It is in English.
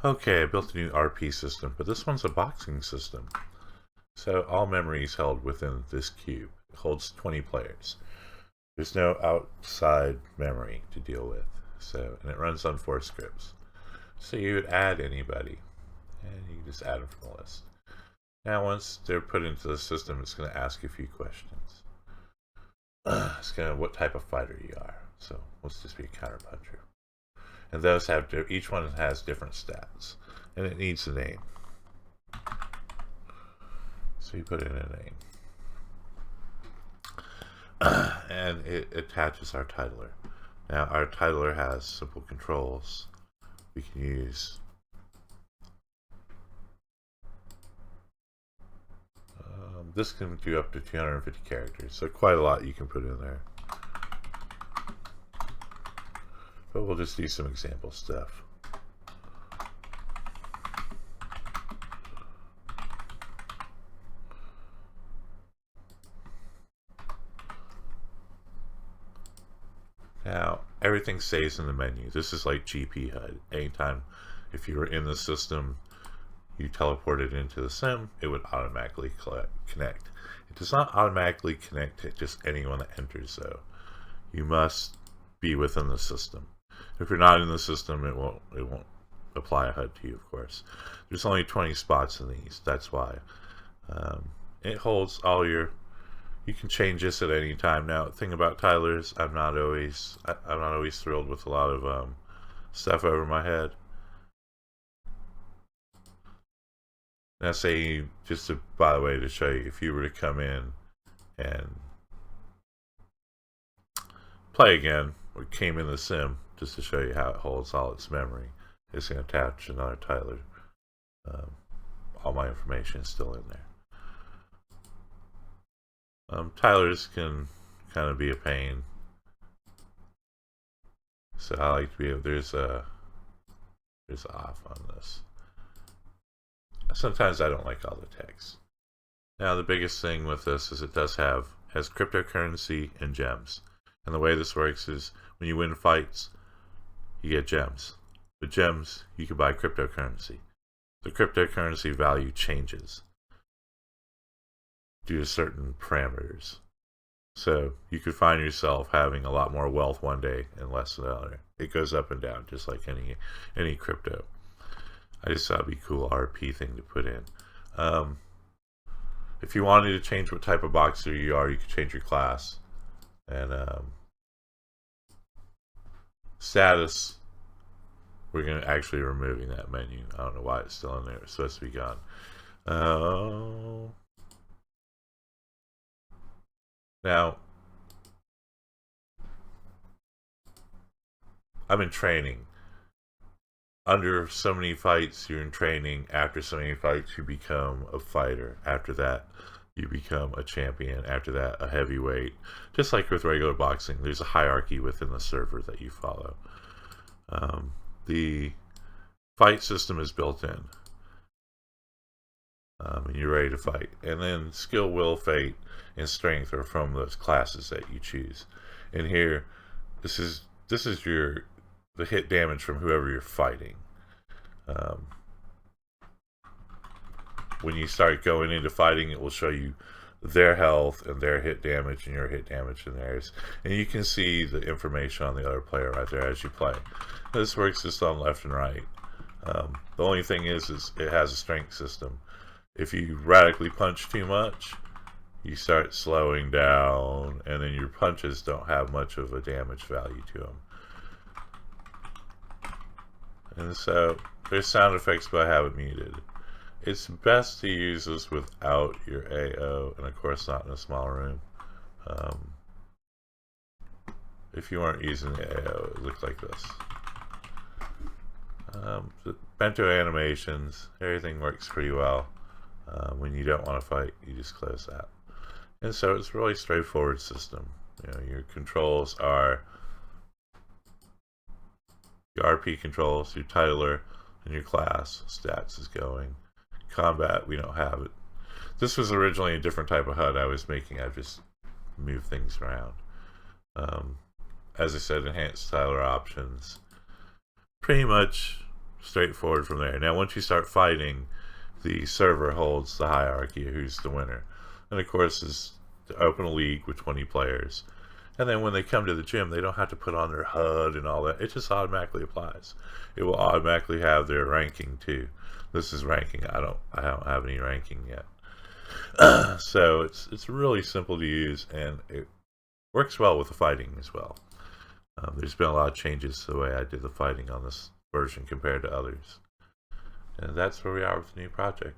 Okay, I built a new RP system, but this one's a boxing system. So all memory is held within this cube. It holds 20 players. There's no outside memory to deal with. And it runs on 4 scripts. So you would add anybody, and you just add them from the list. Now once they're put into the system, it's going to ask you a few questions. It's going to what type of fighter you are. So let's just be a counterpuncher. And those have, each one has different stats. And it needs a name. So you put in a name. And it attaches our titler. Now our titler has simple controls. We can use this can do up to 250 characters, so quite a lot you can put in there. But we'll just do some example stuff. Now, everything stays in the menu. This is like GP HUD. Anytime, if you were in the system, you teleported into the sim, it would automatically connect. It does not automatically connect to just anyone that enters, though. You must be within the system. If you're not in the system, it won't apply a HUD to you, of course. There's only 20 spots in these. That's why. It holds all your. You can change this at any time. Now, the thing about tilers, I'm not always thrilled with a lot of stuff over my head. Now, say, just to, by the way, to show you, if you were to come in and play again, or came in the sim, just to show you how it holds all its memory, it's going to attach another tiler. All my information is still in there. Tilers can kind of be a pain. So I like to be able, there's off on this. Sometimes I don't like all the text. Now the biggest thing with this is it has cryptocurrency and gems. And the way this works is when you win fights, you get gems. With gems, you can buy cryptocurrency. The cryptocurrency value changes due to certain parameters. So you could find yourself having a lot more wealth one day and less another. It goes up and down just like any crypto. I just thought it'd be a cool RP thing to put in. If you wanted to change what type of boxer you are, you could change your class. And status, we're going to actually removing that menu. I don't know why it's still in there. It's supposed to be gone. Now, I'm in training. Under so many fights, you're in training. After so many fights, you become a fighter. After that, you become a champion. After that, a heavyweight. Just like with regular boxing, there's a hierarchy within the server that you follow. The fight system is built in. And you're ready to fight. And then skill, will, fate, and strength are from those classes that you choose. And here, this is the hit damage from whoever you're fighting. When you start going into fighting, it will show you their health and their hit damage and your hit damage and theirs. And you can see the information on the other player right there as you play. This works just on left and right. The only thing is it has a strength system. If you radically punch too much, you start slowing down, and then your punches don't have much of a damage value to them. And so there's sound effects, but I have it muted. It's best to use this without your AO, and of course not in a small room. If you weren't using the AO, it looked like this. The bento animations, everything works pretty well. When you don't want to fight, you just close that. And so it's a really straightforward system. You know, your controls are your RP controls, your titler, and your class. Stats is going. Combat, we don't have it. This was originally a different type of HUD I was making. I just moved things around. As I said, enhanced titler options. Pretty much straightforward from there. Now, once you start fighting, the server holds the hierarchy of who's the winner. And of course, is to open a league with 20 players. And then when they come to the gym, they don't have to put on their HUD and all that. It just automatically applies. It will automatically have their ranking too. This is ranking. I don't have any ranking yet. So it's really simple to use, and it works well with the fighting as well. There's been a lot of changes to the way I did the fighting on this version compared to others. And that's where we are with the new project.